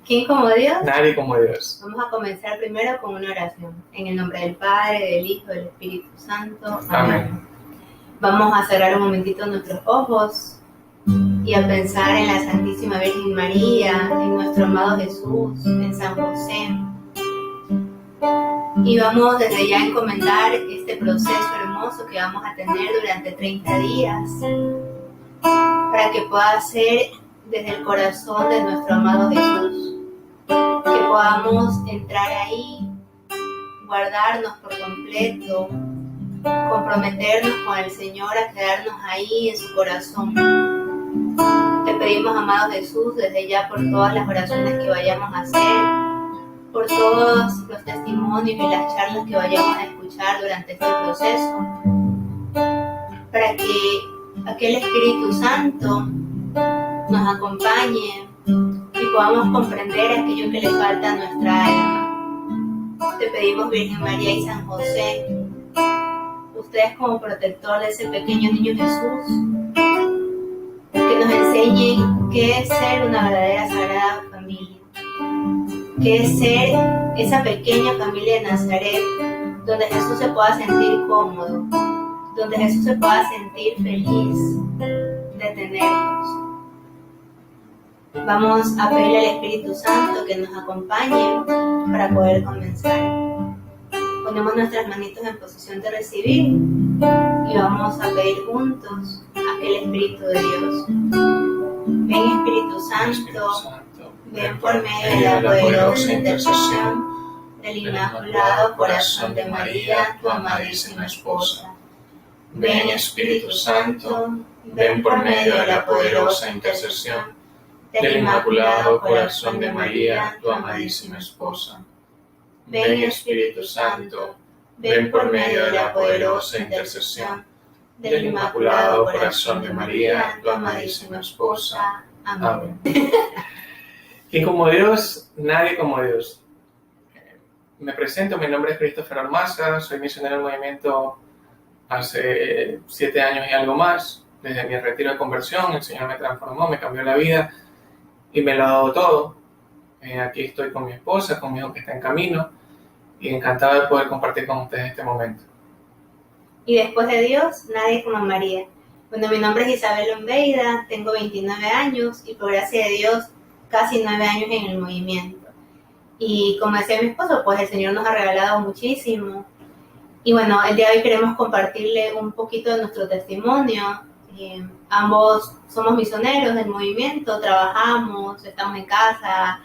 ¿Quién como Dios? Nadie como Dios. Vamos a comenzar primero con una oración. En el nombre del Padre, del Hijo, del Espíritu Santo. Amén. Vamos a cerrar un momentito nuestros ojos y a pensar en la Santísima Virgen María, en nuestro amado Jesús, en San José. Y vamos desde ya a encomendar este proceso hermoso que vamos a tener durante 30 días para que pueda ser desde el corazón de nuestro amado Jesús, que podamos entrar ahí, guardarnos por completo, comprometernos con el Señor a quedarnos ahí en su corazón. Te pedimos, amado Jesús, desde ya por todas las oraciones que vayamos a hacer, por todos los testimonios y las charlas que vayamos a escuchar durante este proceso, para que aquel Espíritu Santo nos acompañe y podamos comprender aquello que le falta a nuestra alma. Te pedimos, Virgen María y San José, ustedes como protector de ese pequeño niño Jesús, que nos enseñen qué es ser una verdadera sagrada familia, qué es ser esa pequeña familia de Nazaret, donde Jesús se pueda sentir cómodo, donde Jesús se pueda sentir feliz de tenernos. Vamos a pedirle al Espíritu Santo que nos acompañe para poder comenzar. Ponemos nuestras manitos en posición de recibir y vamos a pedir juntos a aquel Espíritu de Dios. Ven, Espíritu Santo, ven por medio de la poderosa intercesión del Inmaculado Corazón de María, tu amadísima esposa. Ven, Espíritu Santo, ven por medio de la poderosa intercesión del Inmaculado Corazón de María, tu amadísima esposa. Ven, Espíritu Santo, ven por medio de la poderosa intercesión del Inmaculado Corazón de María, tu amadísima esposa. Amén. ¿Quién como Dios? Nadie como Dios. Me presento, mi nombre es Christopher Ormaza, soy misionero del movimiento hace 7 años y algo más. Desde mi retiro de conversión, el Señor me transformó, me cambió la vida y me lo ha dado todo. Aquí estoy con mi esposa, con mi hijo que está en camino y encantado de poder compartir con ustedes este momento. Y después de Dios, nadie como María. Bueno, mi nombre es Isabel Ombeida, tengo 29 años y por gracia de Dios casi 9 años en el movimiento. Y como decía mi esposo, pues el Señor nos ha regalado muchísimo. Y bueno, el día de hoy queremos compartirle un poquito de nuestro testimonio. Ambos somos misioneros del movimiento, trabajamos, estamos en casa,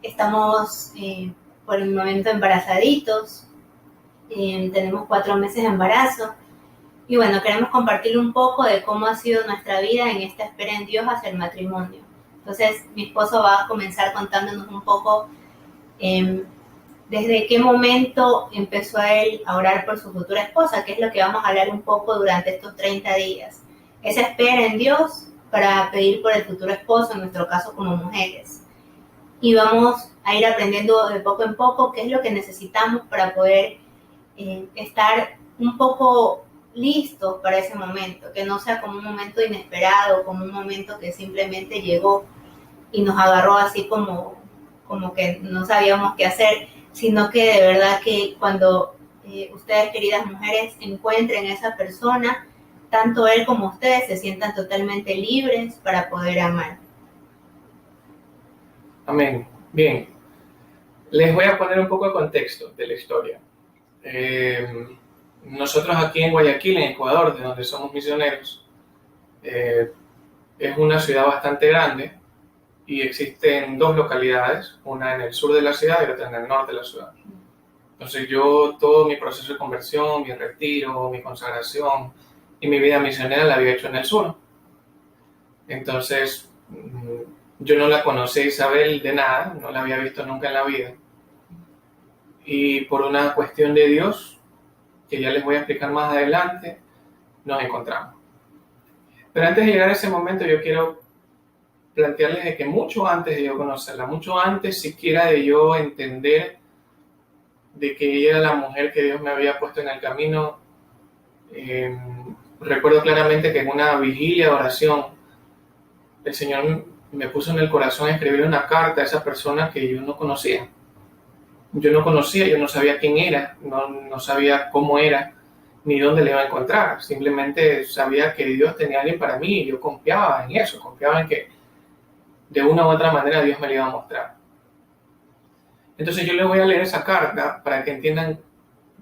estamos por el momento embarazaditos, tenemos 4 meses de embarazo. Y bueno, queremos compartir un poco de cómo ha sido nuestra vida en esta espera en Dios hacia el matrimonio. Entonces, mi esposo va a comenzar contándonos un poco desde qué momento empezó a él a orar por su futura esposa, que es lo que vamos a hablar un poco durante estos 30 días. Esa espera en Dios para pedir por el futuro esposo, en nuestro caso como mujeres. Y vamos a ir aprendiendo de poco en poco qué es lo que necesitamos para poder estar un poco listos para ese momento, que no sea como un momento inesperado, como un momento que simplemente llegó y nos agarró así como que no sabíamos qué hacer, sino que de verdad que cuando ustedes, queridas mujeres, encuentren a esa persona, tanto él como ustedes se sientan totalmente libres para poder amar. Amén. Bien, les voy a poner un poco de contexto de la historia. Nosotros aquí en Guayaquil, en Ecuador, de donde somos misioneros, es una ciudad bastante grande y existen 2 localidades, una en el sur de la ciudad y otra en el norte de la ciudad. Entonces yo todo mi proceso de conversión, mi retiro, mi consagración y mi vida misionera la había hecho en el sur. Entonces yo no la conocí a Isabel de nada, no la había visto nunca en la vida. Y por una cuestión de Dios, que ya les voy a explicar más adelante, nos encontramos. Pero antes de llegar a ese momento yo quiero plantearles de que mucho antes de yo conocerla, mucho antes siquiera de yo entender de que ella era la mujer que Dios me había puesto en el camino, recuerdo claramente que en una vigilia de oración el Señor me puso en el corazón escribir una carta a esa persona que yo no conocía. Yo no sabía quién era, no sabía cómo era, ni dónde le iba a encontrar. Simplemente sabía que Dios tenía a alguien para mí y yo confiaba en eso, confiaba en que de una u otra manera Dios me la iba a mostrar. Entonces yo les voy a leer esa carta para que entiendan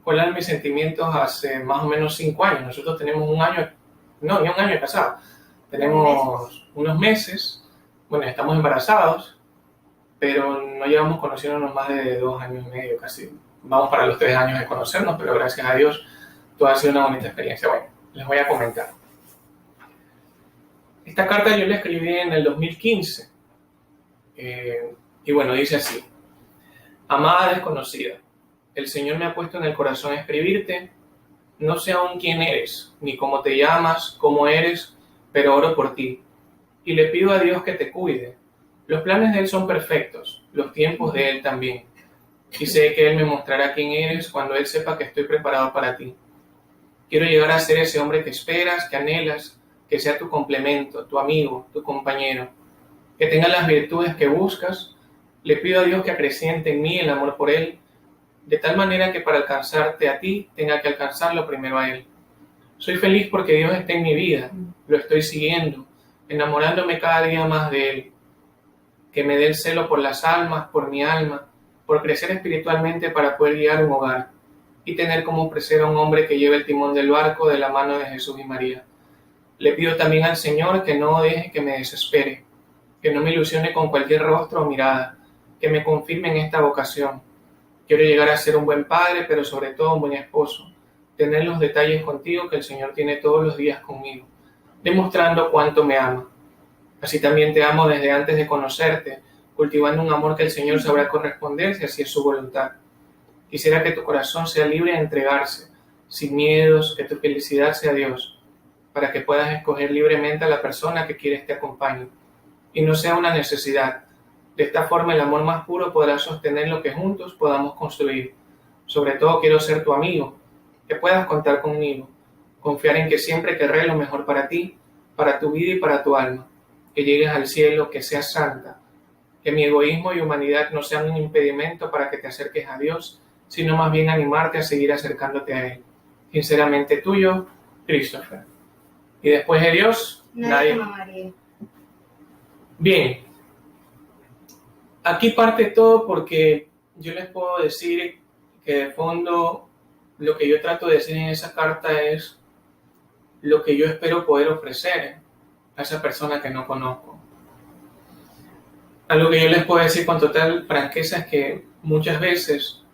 cuáles eran mis sentimientos hace más o menos 5 años. Nosotros tenemos un año pasado. Tenemos unos meses, bueno, estamos embarazados, pero no llevamos conociéndonos más de 2 años y medio casi. Vamos para los 3 años de conocernos, pero gracias a Dios todo ha sido una bonita experiencia. Bueno, les voy a comentar. Esta carta yo la escribí en el 2015. Y bueno, dice así: amada desconocida, el Señor me ha puesto en el corazón escribirte. No sé aún quién eres, ni cómo te llamas, cómo eres, pero oro por ti. Y le pido a Dios que te cuide. Los planes de Él son perfectos, los tiempos de Él también. Y sé que Él me mostrará quién eres cuando Él sepa que estoy preparado para ti. Quiero llegar a ser ese hombre que esperas, que anhelas, que sea tu complemento, tu amigo, tu compañero, que tenga las virtudes que buscas. Le pido a Dios que acreciente en mí el amor por Él, de tal manera que para alcanzarte a ti tenga que alcanzarlo primero a Él. Soy feliz porque Dios está en mi vida, lo estoy siguiendo, enamorándome cada día más de Él. Que me dé el celo por las almas, por mi alma, por crecer espiritualmente para poder guiar un hogar y tener como presero a un hombre que lleve el timón del barco de la mano de Jesús y María. Le pido también al Señor que no deje que me desespere, que no me ilusione con cualquier rostro o mirada, que me confirme en esta vocación. Quiero llegar a ser un buen padre, pero sobre todo un buen esposo, tener los detalles contigo que el Señor tiene todos los días conmigo, demostrando cuánto me ama. Así también te amo desde antes de conocerte, cultivando un amor que el Señor sabrá corresponder si así es su voluntad. Quisiera que tu corazón sea libre de entregarse, sin miedos, que tu felicidad sea Dios, para que puedas escoger libremente a la persona que quieres te acompañe, y no sea una necesidad. De esta forma el amor más puro podrá sostener lo que juntos podamos construir. Sobre todo quiero ser tu amigo, que puedas contar conmigo, confiar en que siempre querré lo mejor para ti, para tu vida y para tu alma. Que llegues al cielo, que seas santa, que mi egoísmo y humanidad no sean un impedimento para que te acerques a Dios, sino más bien animarte a seguir acercándote a Él. Sinceramente tuyo, Christopher. Y después de Dios, nadie. María. Bien, aquí parte todo porque yo les puedo decir que de fondo lo que yo trato de decir en esa carta es lo que yo espero poder ofrecer a esa persona que no conozco. Algo que yo les puedo decir con total franqueza es que muchas veces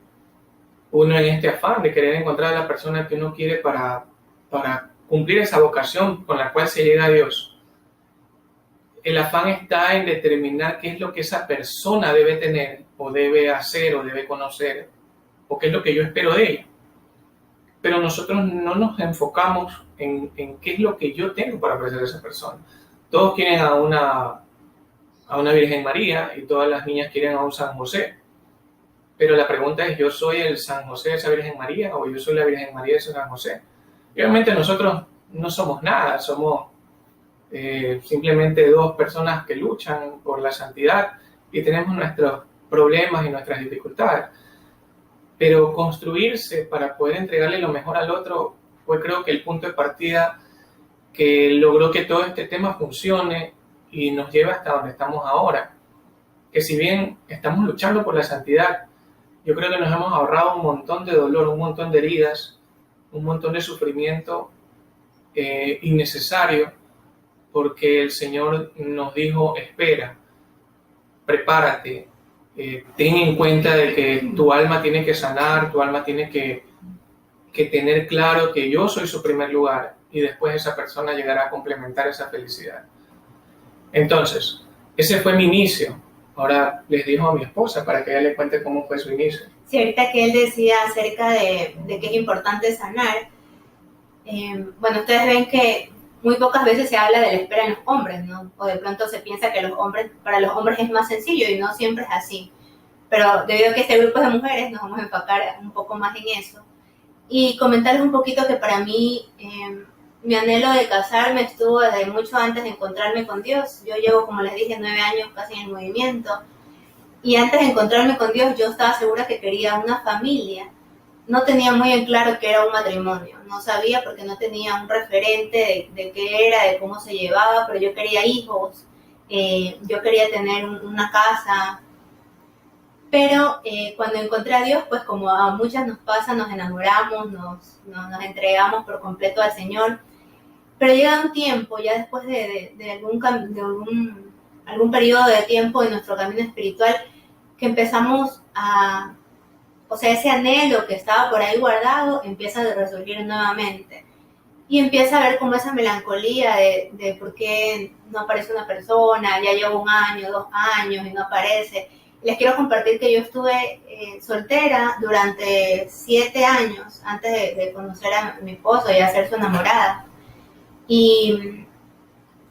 uno en este afán de querer encontrar a la persona que uno quiere para cumplir esa vocación con la cual se llega a Dios, el afán está en determinar qué es lo que esa persona debe tener o debe hacer o debe conocer o qué es lo que yo espero de ella. Pero nosotros no nos enfocamos en qué es lo que yo tengo para ofrecer a esa persona. Todos quieren a una Virgen María y todas las niñas quieren a un San José. Pero la pregunta es, ¿yo soy el San José de esa Virgen María o yo soy la Virgen María de ese San José? Y obviamente nosotros no somos nada, somos simplemente 2 personas que luchan por la santidad y tenemos nuestros problemas y nuestras dificultades. Pero construirse para poder entregarle lo mejor al otro fue, creo que, el punto de partida que logró que todo este tema funcione y nos lleve hasta donde estamos ahora. Que si bien estamos luchando por la santidad, yo creo que nos hemos ahorrado un montón de dolor, un montón de heridas, un montón de sufrimiento innecesario, porque el Señor nos dijo: espera, prepárate, ten en cuenta de que tu alma tiene que sanar, tu alma tiene que tener claro que yo soy su primer lugar y después esa persona llegará a complementar esa felicidad. Entonces, ese fue mi inicio. Ahora les digo a mi esposa para que ella le cuente cómo fue su inicio. Sí, ahorita que él decía acerca de que es importante sanar, bueno, ustedes ven que muy pocas veces se habla de la espera en los hombres, ¿no? O de pronto se piensa que para los hombres es más sencillo y no siempre es así. Pero debido a que este grupo es de mujeres, nos vamos a enfocar un poco más en eso. Y comentarles un poquito que para mí mi anhelo de casarme estuvo desde mucho antes de encontrarme con Dios. Yo llevo, como les dije, 9 años casi en el movimiento. Y antes de encontrarme con Dios, yo estaba segura que quería una familia. No tenía muy en claro qué era un matrimonio. No sabía porque no tenía un referente de qué era, de cómo se llevaba, pero yo quería hijos. Yo quería tener una casa. Pero cuando encontré a Dios, pues como a muchas nos pasa, nos enamoramos, nos entregamos por completo al Señor. Pero llega un tiempo, ya después de algún periodo de tiempo en nuestro camino espiritual, que empezamos o sea, ese anhelo que estaba por ahí guardado empieza a resurgir nuevamente. Y empieza a ver como esa melancolía de por qué no aparece una persona, ya llevo 1 año, 2 años y no aparece. Les quiero compartir que yo estuve soltera durante 7 años antes de conocer a mi esposo y hacer su enamorada. Y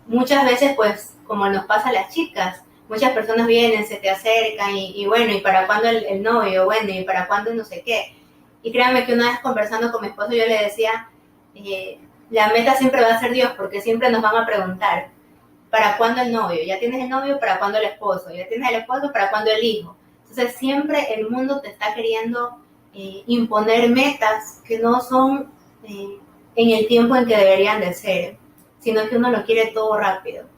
muchas veces, pues, como nos pasa a las chicas, muchas personas vienen, se te acercan y bueno, ¿y para cuándo el novio? Bueno, ¿y para cuándo no sé qué? Y créanme que una vez conversando con mi esposo yo le decía, la meta siempre va a ser Dios, porque siempre nos van a preguntar, ¿para cuándo el novio? ¿Ya tienes el novio? ¿Para cuándo el esposo? ¿Ya tienes el esposo? ¿Para cuándo el hijo? Entonces siempre el mundo te está queriendo imponer metas que no son en el tiempo en que deberían de ser, sino que uno lo quiere todo rápido.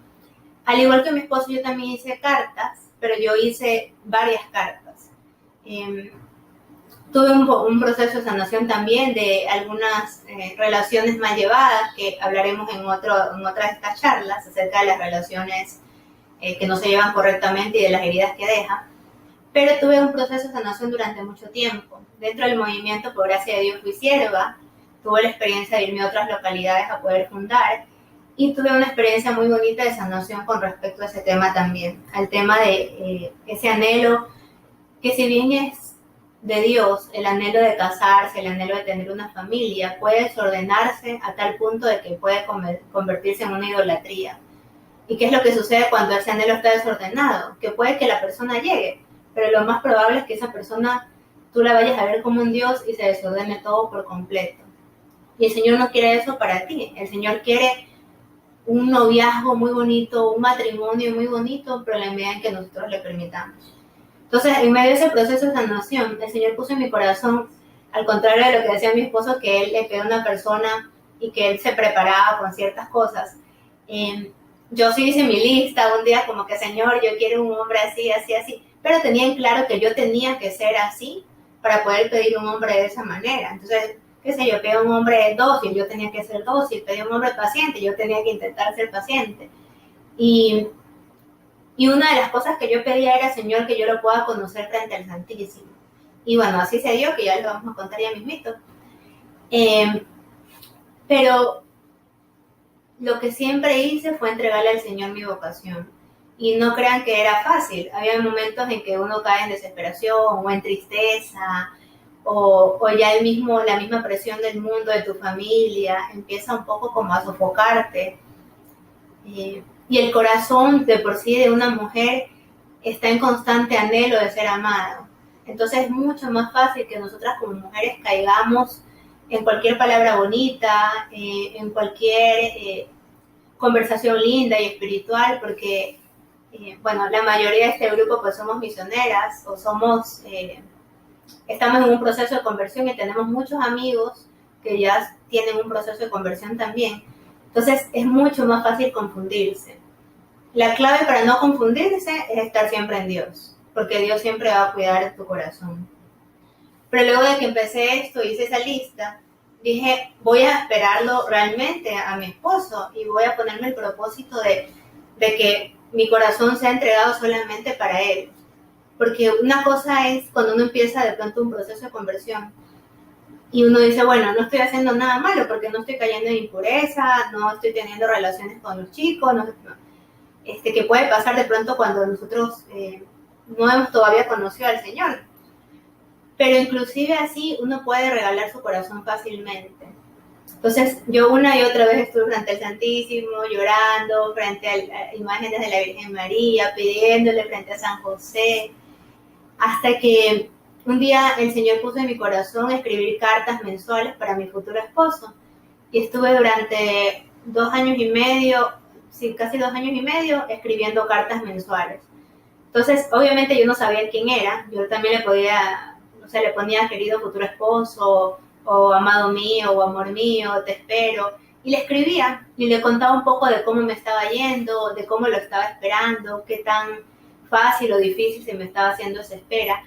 Al igual que mi esposo, yo también hice cartas, pero yo hice varias cartas. Tuve un proceso de sanación también de algunas relaciones mal llevadas, que hablaremos en otra de estas charlas acerca de las relaciones que no se llevan correctamente y de las heridas que deja. Pero tuve un proceso de sanación durante mucho tiempo. Dentro del movimiento, por gracia de Dios, fui sierva. Tuve la experiencia de irme a otras localidades a poder fundar. Y tuve una experiencia muy bonita de sanación con respecto a ese tema también. Al tema de ese anhelo, que si bien es de Dios, el anhelo de casarse, el anhelo de tener una familia, puede desordenarse a tal punto de que puede convertirse en una idolatría. ¿Y qué es lo que sucede cuando ese anhelo está desordenado? Que puede que la persona llegue, pero lo más probable es que esa persona tú la vayas a ver como un Dios y se desordene todo por completo. Y el Señor no quiere eso para ti. El Señor quiere un noviazgo muy bonito, un matrimonio muy bonito, pero en la medida en que nosotros le permitamos. Entonces, en medio de ese proceso de sanación, el Señor puso en mi corazón, al contrario de lo que decía mi esposo, que él le quedó una persona y que él se preparaba con ciertas cosas. Yo sí hice mi lista un día como que, Señor, yo quiero un hombre así, así, así, pero tenía en claro que yo tenía que ser así para poder pedir un hombre de esa manera. Entonces, qué sé yo, pedí un hombre dócil, yo tenía que ser dócil, pedí un hombre paciente, yo tenía que intentar ser paciente. Y una de las cosas que yo pedía era, Señor, que yo lo pueda conocer frente al Santísimo. Y bueno, así se dio, que ya lo vamos a contar ya mismito. Pero lo que siempre hice fue entregarle al Señor mi vocación. Y no crean que era fácil. Había momentos en que uno cae en desesperación o en tristeza, o ya la misma presión del mundo, de tu familia, empieza un poco como a sofocarte. Y el corazón de por sí de una mujer está en constante anhelo de ser amado. Entonces es mucho más fácil que nosotras como mujeres caigamos en cualquier palabra bonita, en cualquier conversación linda y espiritual, porque, bueno, la mayoría de este grupo pues somos misioneras o estamos en un proceso de conversión y tenemos muchos amigos que ya tienen un proceso de conversión también. Entonces es mucho más fácil confundirse. La clave para no confundirse es estar siempre en Dios, porque Dios siempre va a cuidar de tu corazón. Pero luego de que empecé esto, hice esa lista, dije, voy a esperarlo realmente a mi esposo y voy a ponerme el propósito de que mi corazón sea entregado solamente para él. Porque una cosa es cuando uno empieza de pronto un proceso de conversión y uno dice, bueno, no estoy haciendo nada malo porque no estoy cayendo en impureza, no estoy teniendo relaciones con los chicos, que puede pasar de pronto cuando nosotros no hemos todavía conocido al Señor. Pero inclusive así uno puede regalar su corazón fácilmente. Entonces yo una y otra vez estuve frente al Santísimo, llorando, frente a imágenes de la Virgen María, pidiéndole frente a San José, hasta que un día el Señor puso en mi corazón escribir cartas mensuales para mi futuro esposo. y estuve durante 2 años y medio, sí, casi 2 años y medio, escribiendo cartas mensuales. Entonces, obviamente yo no sabía quién era, yo también le podía, o sea, le ponía querido futuro esposo, o amado mío, o amor mío, te espero, y le escribía, y le contaba un poco de cómo me estaba yendo, de cómo lo estaba esperando, qué tan fácil o difícil se me estaba haciendo esa espera.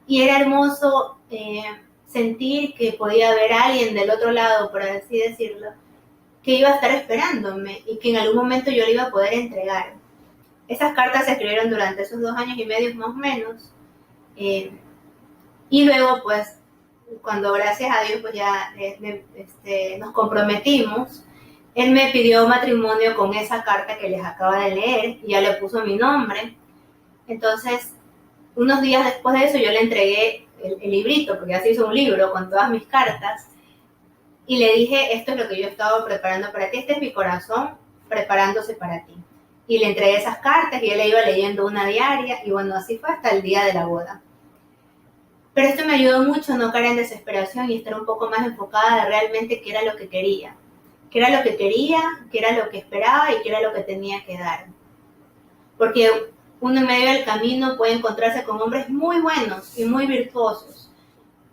Y era hermoso sentir que podía haber alguien del otro lado, por así decirlo, que iba a estar esperándome y que en algún momento yo le iba a poder entregar. Esas cartas se escribieron durante esos 2 años y medio más o menos. Y luego, pues, cuando gracias a Dios, pues ya nos comprometimos, él me pidió matrimonio con esa carta que les acabo de leer y ya le puso mi nombre. Entonces, unos días después de eso, yo le entregué el librito, porque ya se hizo un libro con todas mis cartas, y le dije, esto es lo que yo estaba preparando para ti, este es mi corazón preparándose para ti. Y le entregué esas cartas y él le iba leyendo una diaria, y bueno, así fue hasta el día de la boda. Pero esto me ayudó mucho a no caer en desesperación y estar un poco más enfocada de realmente qué era lo que quería. Qué era lo que quería, qué era lo que esperaba y qué era lo que tenía que dar. Porque uno en medio del camino puede encontrarse con hombres muy buenos y muy virtuosos,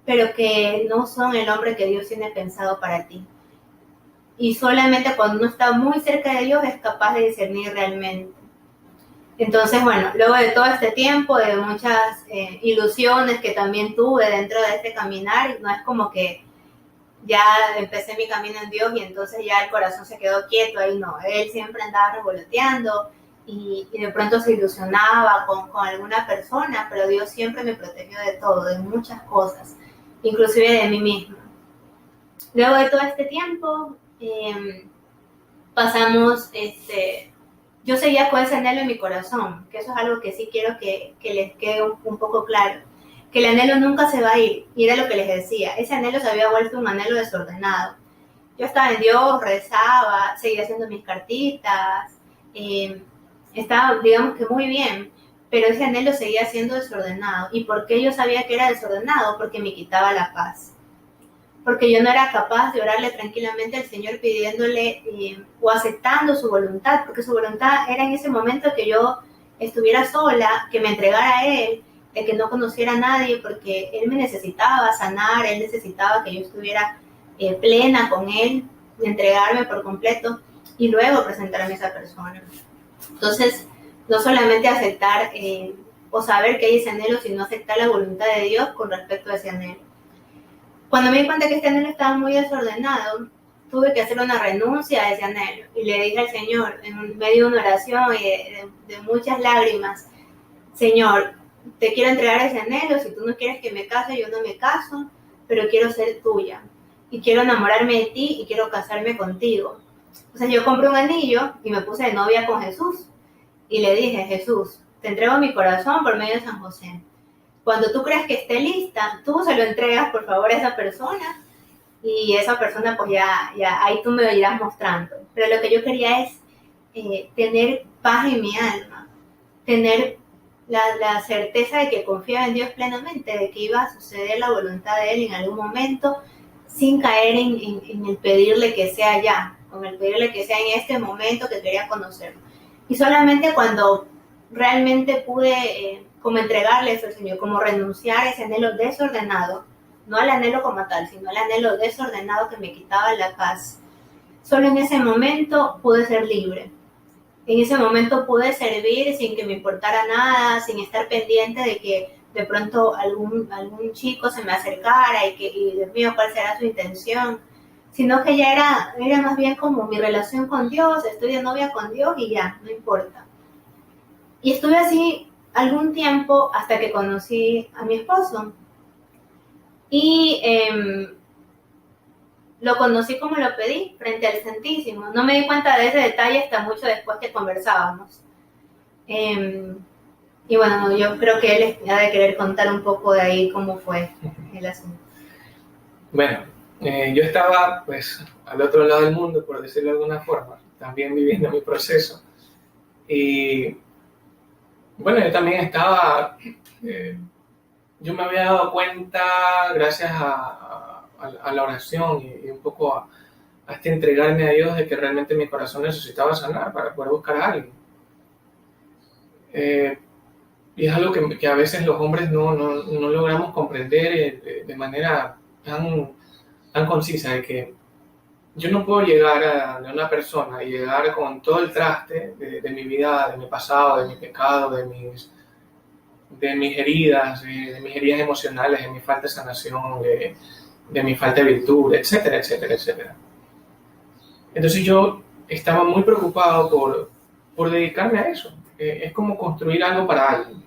pero que no son el hombre que Dios tiene pensado para ti. Y solamente cuando uno está muy cerca de Dios es capaz de discernir realmente. Entonces, bueno, luego de todo este tiempo, de muchas ilusiones que también tuve dentro de este caminar, no es como que ya empecé mi camino en Dios y entonces ya el corazón se quedó quieto, ahí no, él siempre andaba revoloteando y de pronto se ilusionaba con alguna persona, pero Dios siempre me protegió de todo, de muchas cosas, inclusive de mí misma. Luego de todo este tiempo, pasamos, yo seguía con ese anhelo en mi corazón, que eso es algo que sí quiero que les quede un poco claro, que el anhelo nunca se va a ir, y era lo que les decía, ese anhelo se había vuelto un anhelo desordenado. Yo estaba en Dios, rezaba, seguía haciendo mis cartitas, estaba, digamos que muy bien, pero ese anhelo seguía siendo desordenado. ¿Y por qué yo sabía que era desordenado? Porque me quitaba la paz. Porque yo no era capaz de orarle tranquilamente al Señor pidiéndole o aceptando su voluntad, porque su voluntad era en ese momento que yo estuviera sola, que me entregara a Él, de que no conociera a nadie, porque Él me necesitaba sanar, Él necesitaba que yo estuviera plena con Él, de entregarme por completo y luego presentarme a esa persona. Entonces, no solamente aceptar o saber que hay ese anhelo, sino aceptar la voluntad de Dios con respecto a ese anhelo. Cuando me di cuenta que este anhelo estaba muy desordenado, tuve que hacer una renuncia a ese anhelo y le dije al Señor, en medio de una oración y de muchas lágrimas, Señor, te quiero entregar ese anhelo, si tú no quieres que me case, yo no me caso, pero quiero ser tuya y quiero enamorarme de ti y quiero casarme contigo. Entonces yo compré un anillo y me puse de novia con Jesús y le dije, Jesús, te entrego mi corazón por medio de San José. Cuando tú creas que esté lista, tú se lo entregas por favor a esa persona y esa persona pues ya ahí tú me lo irás mostrando. Pero lo que yo quería es tener paz en mi alma, tener la certeza de que confiaba en Dios plenamente, de que iba a suceder la voluntad de Él en algún momento sin caer en el pedirle que sea ya, con el pedirle que sea en este momento que quería conocerlo. Y solamente cuando realmente pude como entregarle eso al Señor, como renunciar a ese anhelo desordenado, no al anhelo como tal, sino al anhelo desordenado que me quitaba la paz. Solo en ese momento pude ser libre. En ese momento pude servir sin que me importara nada, sin estar pendiente de que de pronto algún chico se me acercara y Dios mío, ¿cuál será su intención? Sino que ya era más bien como mi relación con Dios, estoy de novia con Dios y ya, no importa. Y estuve así algún tiempo hasta que conocí a mi esposo. Y lo conocí como lo pedí, frente al Santísimo. No me di cuenta de ese detalle hasta mucho después que conversábamos. Y bueno, yo creo que él ha de querer contar un poco de ahí cómo fue el asunto. Bueno, yo estaba pues al otro lado del mundo, por decirlo de alguna forma, también viviendo mi proceso. Y bueno, yo también estaba, yo me había dado cuenta gracias a la oración y un poco a este entregarme a Dios de que realmente mi corazón necesitaba sanar para poder buscar a alguien. Y es algo que a veces los hombres no logramos comprender de manera tan concisa, de que yo no puedo llegar a una persona y llegar con todo el traste de mi vida, de mi pasado, de mi pecado, de mis heridas, de mis heridas emocionales, de mi falta de sanación, de mi falta de virtud, etcétera, etcétera, etcétera. Entonces yo estaba muy preocupado por dedicarme a eso. Es como construir algo para alguien.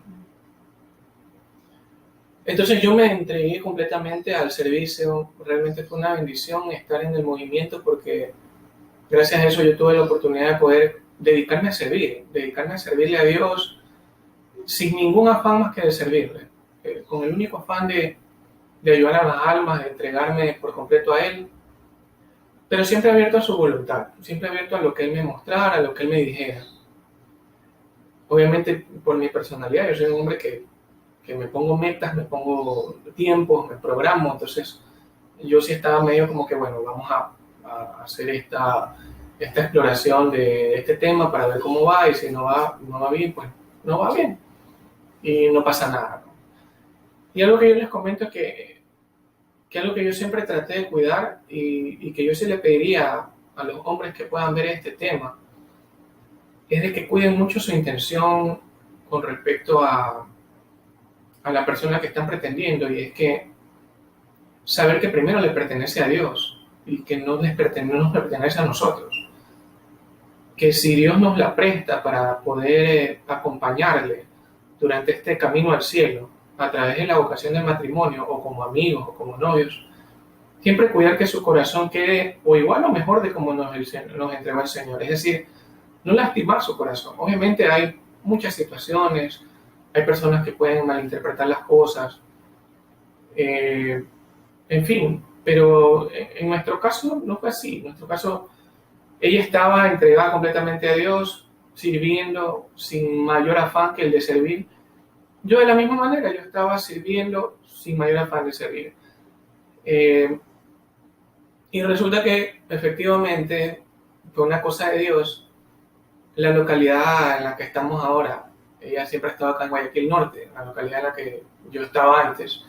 Entonces yo me entregué completamente al servicio. Realmente fue una bendición estar en el movimiento, porque gracias a eso yo tuve la oportunidad de poder dedicarme a servirle a Dios sin ningún afán más que de servirle, con el único afán de ayudar a las almas, de entregarme por completo a Él, pero siempre abierto a su voluntad, siempre abierto a lo que Él me mostrara, a lo que Él me dijera. Obviamente por mi personalidad, yo soy un hombre que me pongo metas, me pongo tiempos, me programo, entonces yo sí estaba medio como que, bueno, vamos a hacer esta exploración de este tema para ver cómo va, y si no va bien, pues no va bien y no pasa nada. Y algo que yo les comento es que algo que yo siempre traté de cuidar y que yo sí le pediría a los hombres que puedan ver este tema, es de que cuiden mucho su intención con respecto a la persona que están pretendiendo, y es que saber que primero le pertenece a Dios y que no nos pertenece a nosotros. Que si Dios nos la presta para poder acompañarle durante este camino al cielo, a través de la vocación del matrimonio, o como amigos, o como novios, siempre cuidar que su corazón quede o igual o mejor de como nos entregó el Señor. Es decir, no lastimar su corazón. Obviamente hay muchas situaciones, hay personas que pueden malinterpretar las cosas, en fin, pero en nuestro caso no fue así. En nuestro caso, ella estaba entregada completamente a Dios, sirviendo sin mayor afán que el de servir. Yo de la misma manera, yo estaba sirviendo sin mayor afán de servir. Y resulta que efectivamente, por una cosa de Dios, la localidad en la que estamos ahora, ella siempre ha estado acá en Guayaquil Norte, la localidad en la que yo estaba antes,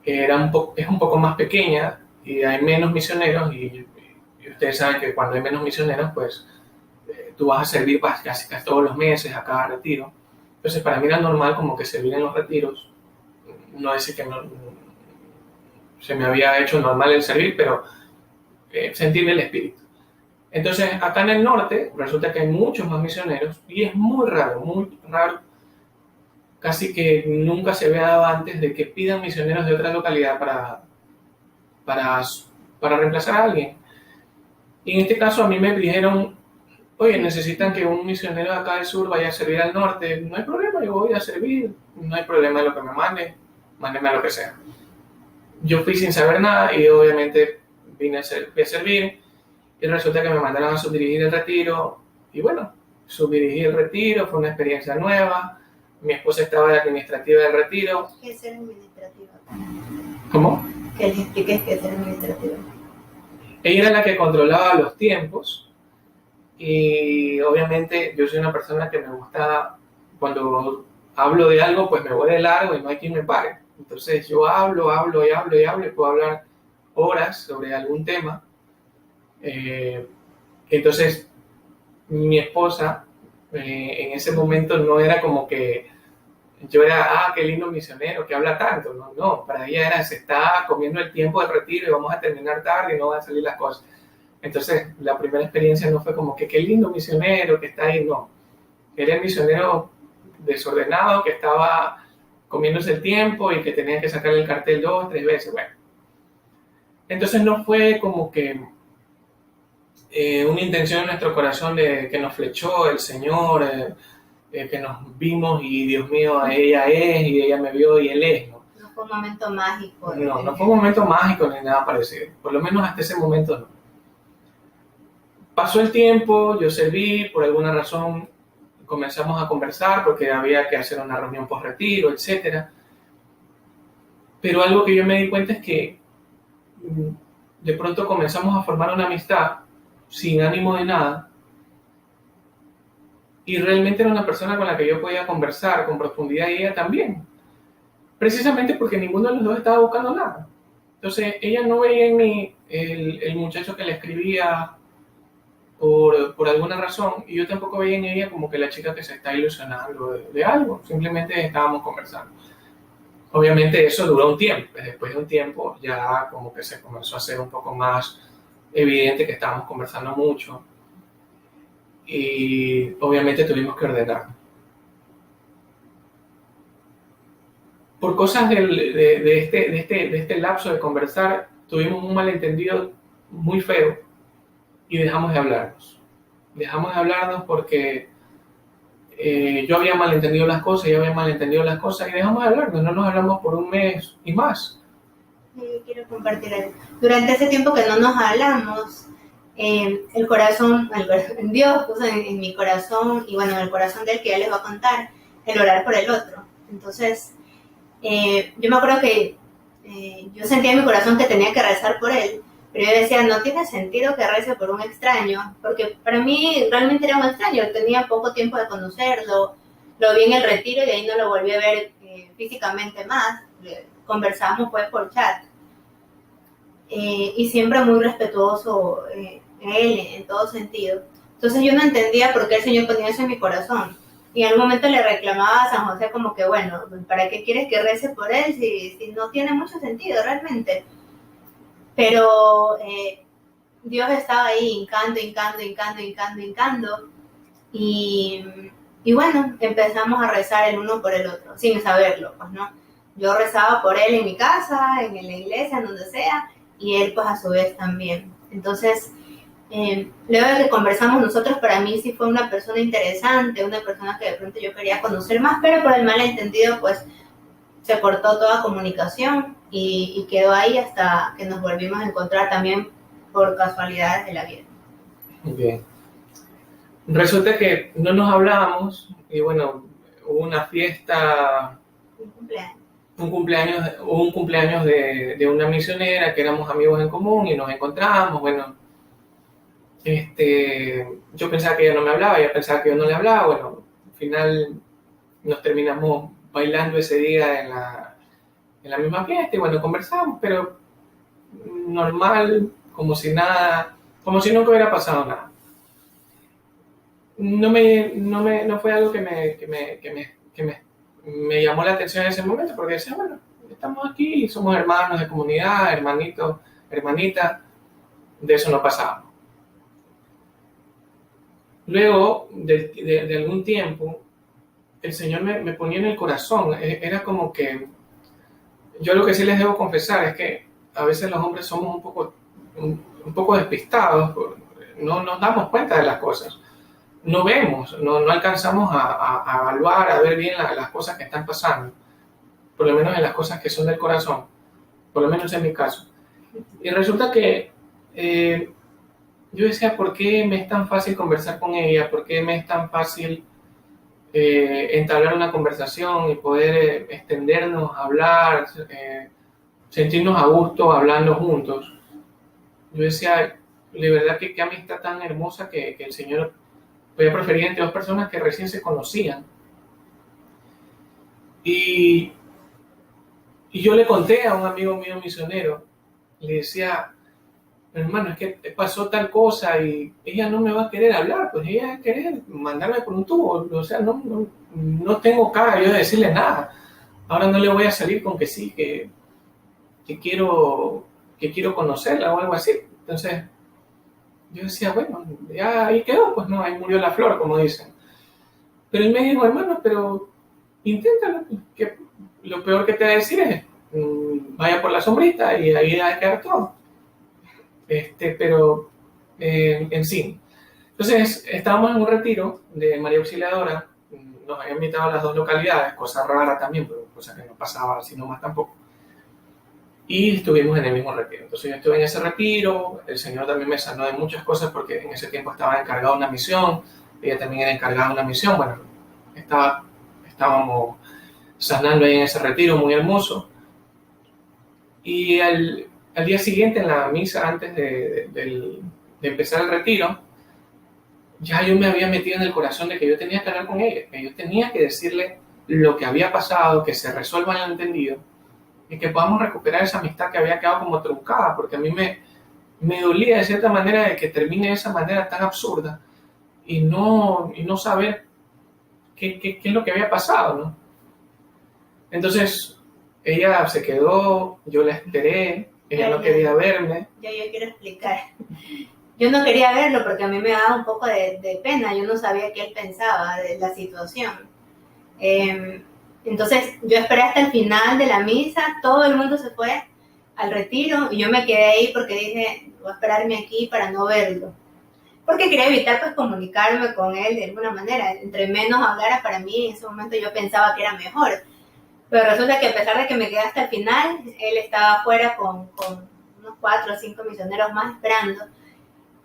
es un poco más pequeña y hay menos misioneros, y ustedes saben que cuando hay menos misioneros, pues tú vas a servir casi todos los meses a cada retiro. Entonces para mí era normal como que servir en los retiros. No decir que no se me había hecho normal el servir, pero sentir el espíritu. Entonces acá en el norte resulta que hay muchos más misioneros, y es muy raro, casi que nunca se había dado antes de que pidan misioneros de otra localidad para reemplazar a alguien. Y en este caso a mí me dijeron, oye, necesitan que un misionero de acá del sur vaya a servir al norte. No hay problema, yo voy a servir, no hay problema de lo que me manden, mándenme a lo que sea. Yo fui sin saber nada y obviamente vine a servir, y resulta que me mandaron a subdirigir el retiro, y bueno, subdirigí el retiro, fue una experiencia nueva. Mi esposa estaba de administrativa del retiro. ¿Qué es ser administrativa? ¿Cómo? Que les expliques qué es ser administrativa. Ella era la que controlaba los tiempos, y obviamente yo soy una persona que me gusta, cuando hablo de algo, pues me voy de largo y no hay quien me pare. Entonces yo hablo y puedo hablar horas sobre algún tema. Entonces mi esposa en ese momento no era como que yo era, qué lindo misionero, que habla tanto. No, para ella era, se está comiendo el tiempo del retiro y vamos a terminar tarde y no van a salir las cosas. Entonces, la primera experiencia no fue como que qué lindo misionero que está ahí, no. Era el misionero desordenado que estaba comiéndose el tiempo y que tenía que sacar el cartel 2, 3 veces, bueno. Entonces no fue como que una intención en nuestro corazón de que nos flechó el Señor, que nos vimos y Dios mío, ella es, y ella me vio y Él es, ¿no? No fue un momento mágico. No fue un momento mágico ni nada parecido, por lo menos hasta ese momento no. Pasó el tiempo, yo serví, por alguna razón comenzamos a conversar porque había que hacer una reunión post retiro, etc. Pero algo que yo me di cuenta es que de pronto comenzamos a formar una amistad sin ánimo de nada. Y realmente era una persona con la que yo podía conversar con profundidad y ella también. Precisamente porque ninguno de los dos estaba buscando nada. Entonces ella no veía en mí el muchacho que le escribía por alguna razón, y yo tampoco veía en ella como que la chica que se está ilusionando de algo. Simplemente estábamos conversando. Obviamente eso duró un tiempo. Después de un tiempo ya como que se comenzó a hacer un poco más evidente que estábamos conversando mucho. Y obviamente tuvimos que ordenar. Por cosas de este lapso de conversar, tuvimos un malentendido muy feo y dejamos de hablarnos. Dejamos de hablarnos porque yo había malentendido las cosas, ella había malentendido las cosas y dejamos de hablarnos. No nos hablamos por un mes y más. Quiero compartir algo. Durante ese tiempo que no nos hablamos, el corazón, Dios puso en mi corazón y bueno, en el corazón del que ya les va a contar, el orar por el otro. Entonces, yo me acuerdo que yo sentía en mi corazón que tenía que rezar por él, pero yo decía, no tiene sentido que rece por un extraño, porque para mí realmente era un extraño, tenía poco tiempo de conocerlo, lo vi en el retiro y de ahí no lo volví a ver físicamente más, conversamos pues por chat. Y siempre muy respetuoso él en todo sentido. Entonces yo no entendía por qué el Señor ponía eso en mi corazón. Y en algún momento le reclamaba a San José como que, bueno, ¿para qué quieres que rece por él si no tiene mucho sentido realmente? Pero Dios estaba ahí hincando. Y bueno, empezamos a rezar el uno por el otro, sin saberlo, pues, ¿no? Yo rezaba por él en mi casa, en la iglesia, en donde sea, y él pues a su vez también. Entonces, luego de que conversamos nosotros, para mí sí fue una persona interesante, una persona que de pronto yo quería conocer más, pero por el malentendido pues se cortó toda comunicación y quedó ahí hasta que nos volvimos a encontrar también por casualidades de la vida. Bien. Resulta que no nos hablábamos y bueno, hubo una fiesta, un cumpleaños de una misionera que éramos amigos en común y nos encontramos. Bueno, yo pensaba que ella no me hablaba, ella pensaba que yo no le hablaba. Bueno, al final nos terminamos bailando ese día en la misma fiesta y bueno, conversamos, pero normal, como si nada, como si nunca hubiera pasado nada. No fue algo que me llamó la atención en ese momento, porque decía, bueno, estamos aquí, somos hermanos de comunidad, hermanitos, hermanitas, de eso no pasaba. Luego de algún tiempo, el Señor me ponía en el corazón, era como que, yo lo que sí les debo confesar es que a veces los hombres somos un poco despistados, no nos damos cuenta de las cosas. No vemos, no alcanzamos a evaluar, a ver bien las cosas que están pasando, por lo menos en las cosas que son del corazón, por lo menos en mi caso. Y resulta que yo decía, ¿por qué me es tan fácil conversar con ella? ¿Por qué me es tan fácil entablar una conversación y poder extendernos, hablar, sentirnos a gusto hablando juntos? Yo decía, de verdad que qué amistad tan hermosa que el Señor voy a preferir entre dos personas que recién se conocían. Y yo le conté a un amigo mío misionero, le decía, hermano, es que pasó tal cosa y ella no me va a querer hablar, pues ella va a querer mandarme por un tubo, o sea, no tengo cara yo de decirle nada. Ahora no le voy a salir con que sí, que quiero conocerla o algo así. Entonces, yo decía, bueno, ya ahí quedó, pues no, ahí murió la flor, como dicen. Pero él me dijo, hermano, pero inténtalo, que lo peor que te va a decir es, vaya por la sombrita y ahí va a quedar todo. Pero, en sí. Entonces, estábamos en un retiro de María Auxiliadora, nos habían invitado a las dos localidades, cosa rara también, pero cosa que no pasaba así nomás tampoco. Y estuvimos en el mismo retiro. Entonces yo estuve en ese retiro, el Señor también me sanó de muchas cosas porque en ese tiempo estaba encargado de una misión, ella también era encargada de una misión, bueno, estábamos sanando ahí en ese retiro muy hermoso. Y al día siguiente en la misa, antes de empezar el retiro, ya yo me había metido en el corazón de que yo tenía que hablar con ella, que yo tenía que decirle lo que había pasado, que se resuelva el entendido y que podamos recuperar esa amistad que había quedado como truncada, porque a mí me dolía de cierta manera de que termine de esa manera tan absurda y no saber qué es lo que había pasado, ¿no? Entonces ella se quedó, yo la esperé, ella no quería verme. Yo quiero explicar. Yo no quería verlo porque a mí me daba un poco de pena, yo no sabía qué él pensaba de la situación. Entonces yo esperé hasta el final de la misa, todo el mundo se fue al retiro y yo me quedé ahí porque dije, voy a esperarme aquí para no verlo. Porque quería evitar pues comunicarme con él de alguna manera. Entre menos hablara, para mí en ese momento yo pensaba que era mejor. Pero resulta que a pesar de que me quedé hasta el final, él estaba afuera con unos 4 o 5 misioneros más esperando.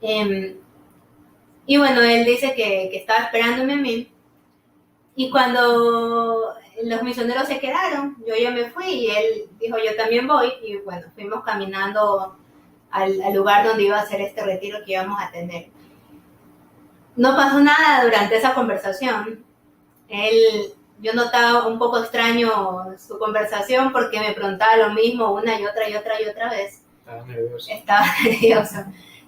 Y bueno, él dice que estaba esperándome a mí. Y cuando los misioneros se quedaron, yo ya me fui y él dijo, yo también voy. Y bueno, fuimos caminando al lugar donde iba a ser este retiro que íbamos a tener. No pasó nada durante esa conversación. Yo notaba un poco extraño su conversación porque me preguntaba lo mismo una y otra vez. Estaba nervioso.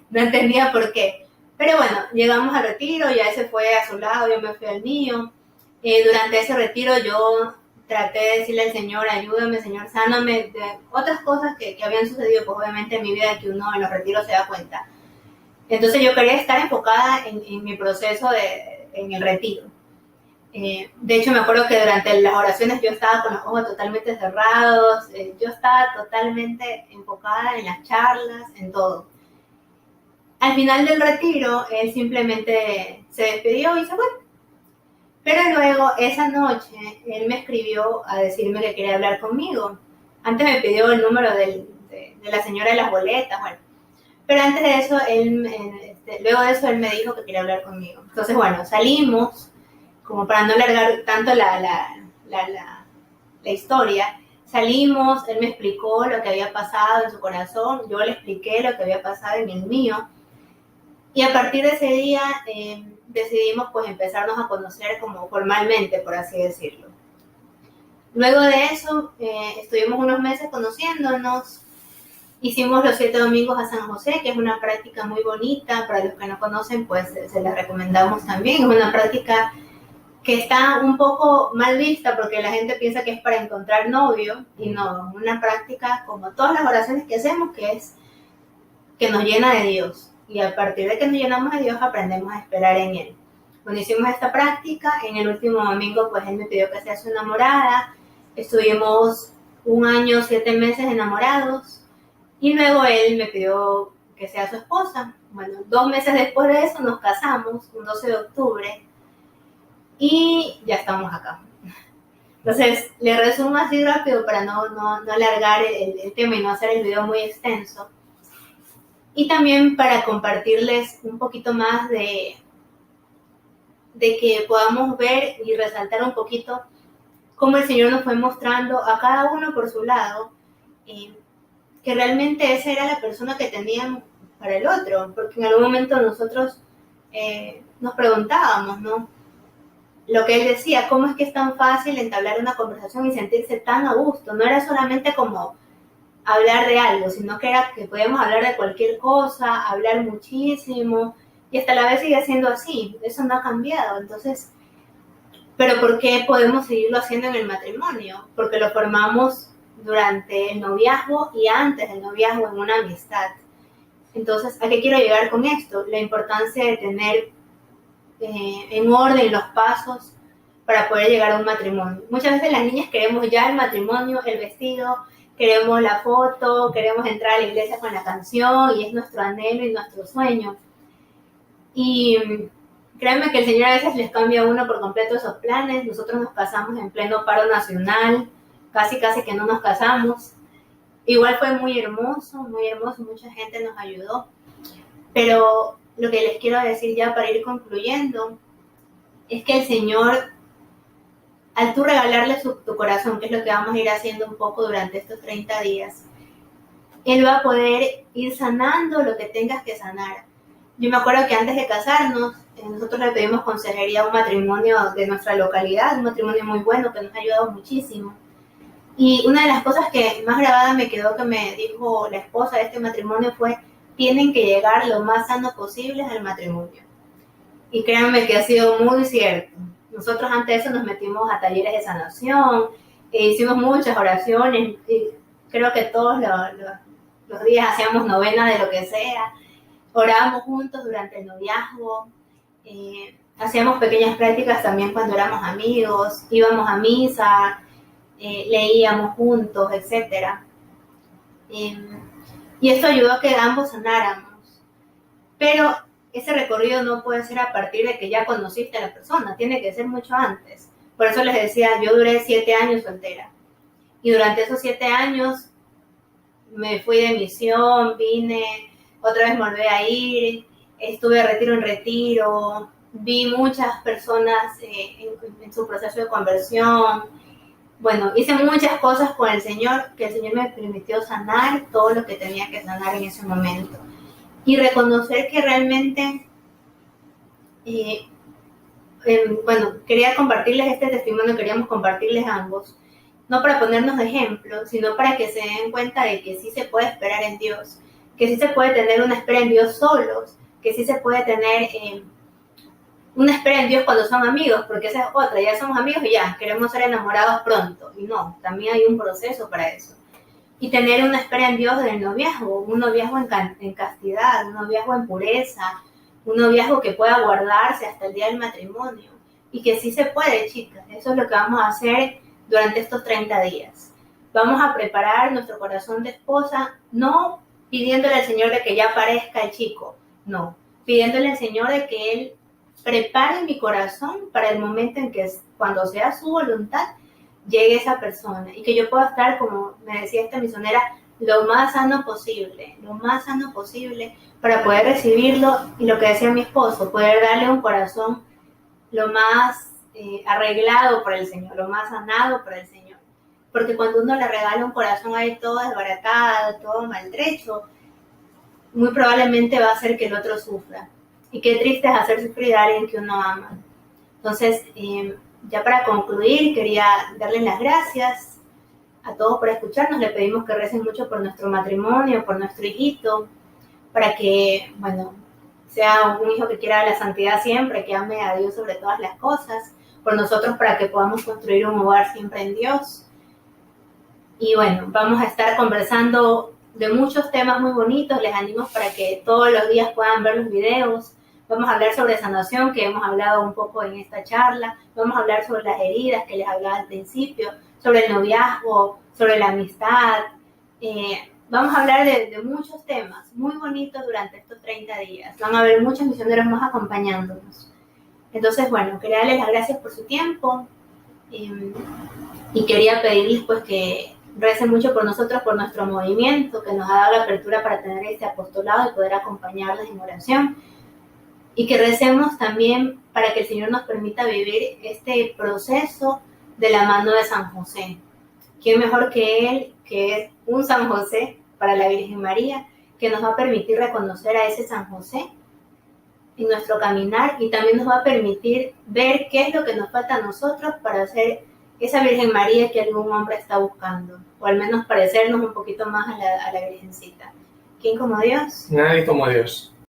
No entendía por qué. Pero bueno, llegamos al retiro, ya él se fue a su lado, yo me fui al mío. Durante ese retiro yo traté de decirle al Señor, ayúdame, Señor, sáname de otras cosas que habían sucedido, pues obviamente en mi vida, que uno en los retiros se da cuenta. Entonces yo quería estar enfocada en mi proceso en el retiro. De hecho, me acuerdo que durante las oraciones yo estaba con los ojos totalmente cerrados, yo estaba totalmente enfocada en las charlas, en todo. Al final del retiro, él simplemente se despidió y se fue. Pero luego, esa noche, él me escribió a decirme que quería hablar conmigo. Antes me pidió el número de la señora de las boletas, bueno. Pero antes de eso, luego de eso, él me dijo que quería hablar conmigo. Entonces, bueno, salimos, como para no alargar tanto la historia. Salimos, él me explicó lo que había pasado en su corazón, yo le expliqué lo que había pasado en el mío. Y a partir de ese día decidimos pues empezarnos a conocer como formalmente, por así decirlo. Luego de eso estuvimos unos meses conociéndonos, hicimos los 7 domingos a San José, que es una práctica muy bonita, para los que no conocen pues se la recomendamos también, es una práctica que está un poco mal vista porque la gente piensa que es para encontrar novio, y no, una práctica como todas las oraciones que hacemos, que es que nos llena de Dios. Y a partir de que nos llenamos de Dios, aprendemos a esperar en Él. Cuando hicimos esta práctica, en el último domingo, pues Él me pidió que sea su enamorada. Estuvimos 1 año, 7 meses enamorados. Y luego Él me pidió que sea su esposa. Bueno, 2 meses después de eso nos casamos, un 12 de octubre. Y ya estamos acá. Entonces, le resumo así rápido para no alargar el tema y no hacer el video muy extenso. Y también para compartirles un poquito más de que podamos ver y resaltar un poquito cómo el Señor nos fue mostrando a cada uno por su lado, que realmente esa era la persona que teníamos para el otro, porque en algún momento nosotros nos preguntábamos, ¿no? Lo que él decía, ¿cómo es que es tan fácil entablar una conversación y sentirse tan a gusto? No era solamente como hablar de algo, sino que era que podíamos hablar de cualquier cosa, hablar muchísimo, y hasta la vez sigue siendo así, eso no ha cambiado. Entonces, ¿pero por qué podemos seguirlo haciendo en el matrimonio? Porque lo formamos durante el noviazgo y antes del noviazgo en una amistad. Entonces, ¿a qué quiero llegar con esto? La importancia de tener en orden los pasos para poder llegar a un matrimonio. Muchas veces las niñas queremos ya el matrimonio, el vestido, queremos la foto, queremos entrar a la iglesia con la canción, y es nuestro anhelo y nuestro sueño. Y créanme que el Señor a veces les cambia a uno por completo esos planes. Nosotros nos casamos en pleno paro nacional, casi que no nos casamos. Igual fue muy hermoso, mucha gente nos ayudó. Pero lo que les quiero decir ya para ir concluyendo es que el Señor, al tú regalarle tu corazón, que es lo que vamos a ir haciendo un poco durante estos 30 días, Él va a poder ir sanando lo que tengas que sanar. Yo me acuerdo que antes de casarnos, nosotros le pedimos consejería a un matrimonio de nuestra localidad, un matrimonio muy bueno que nos ha ayudado muchísimo. Y una de las cosas que más grabada me quedó que me dijo la esposa de este matrimonio fue: tienen que llegar lo más sano posible al matrimonio. Y créanme que ha sido muy cierto. Nosotros antes de eso nos metimos a talleres de sanación, hicimos muchas oraciones, y creo que todos los días hacíamos novenas de lo que sea, orábamos juntos durante el noviazgo, hacíamos pequeñas prácticas también cuando éramos amigos, íbamos a misa, leíamos juntos, etc. Y esto ayudó a que ambos sanáramos. Pero ese recorrido no puede ser a partir de que ya conociste a la persona, tiene que ser mucho antes. Por eso les decía, yo duré 7 años soltera. Y durante esos 7 años me fui de misión, vine, otra vez volví a ir, estuve de retiro en retiro, vi muchas personas en su proceso de conversión. Bueno, hice muchas cosas con el Señor, que el Señor me permitió sanar todo lo que tenía que sanar en ese momento. Y reconocer que realmente, bueno, quería compartirles este testimonio, queríamos compartirles ambos, no para ponernos de ejemplo, sino para que se den cuenta de que sí se puede esperar en Dios, que sí se puede tener una espera en Dios solos, que sí se puede tener una espera en Dios cuando son amigos, porque esa es otra, ya somos amigos y ya, queremos ser enamorados pronto, y no, también hay un proceso para eso. Y tener una espera en Dios del noviazgo, un noviazgo en castidad, un noviazgo en pureza, un noviazgo que pueda guardarse hasta el día del matrimonio. Y que sí se puede, chicas. Eso es lo que vamos a hacer durante estos 30 días. Vamos a preparar nuestro corazón de esposa, no pidiéndole al Señor de que ya aparezca el chico, no. Pidiéndole al Señor de que Él prepare mi corazón para el momento en que, cuando sea su voluntad, llegue esa persona y que yo pueda estar, como me decía esta misionera, lo más sano posible para poder recibirlo, y lo que decía mi esposo, poder darle un corazón lo más arreglado por el Señor, lo más sanado por el Señor. Porque cuando uno le regala un corazón ahí todo desbaratado, todo maltrecho, muy probablemente va a hacer que el otro sufra. Y qué triste es hacer sufrir a alguien que uno ama. Entonces, ya para concluir, quería darles las gracias a todos por escucharnos. Le pedimos que recen mucho por nuestro matrimonio, por nuestro hijito, para que, bueno, sea un hijo que quiera la santidad siempre, que ame a Dios sobre todas las cosas, por nosotros para que podamos construir un hogar siempre en Dios. Y bueno, vamos a estar conversando de muchos temas muy bonitos. Les animo para que todos los días puedan ver los videos. Vamos a hablar sobre sanación, que hemos hablado un poco en esta charla. Vamos a hablar sobre las heridas, que les hablaba al principio, sobre el noviazgo, sobre la amistad. Vamos a hablar de muchos temas muy bonitos durante estos 30 días. Van a haber muchos misioneros más acompañándonos. Entonces, bueno, quería darles las gracias por su tiempo y quería pedirles pues que recen mucho por nosotros, por nuestro movimiento, que nos ha dado la apertura para tener este apostolado y poder acompañarles en oración. Y que recemos también para que el Señor nos permita vivir este proceso de la mano de San José. ¿Quién mejor que Él, que es un San José para la Virgen María, que nos va a permitir reconocer a ese San José en nuestro caminar, y también nos va a permitir ver qué es lo que nos falta a nosotros para ser esa Virgen María que algún hombre está buscando, o al menos parecernos un poquito más a la Virgencita? ¿Quién como Dios? Nadie como Dios.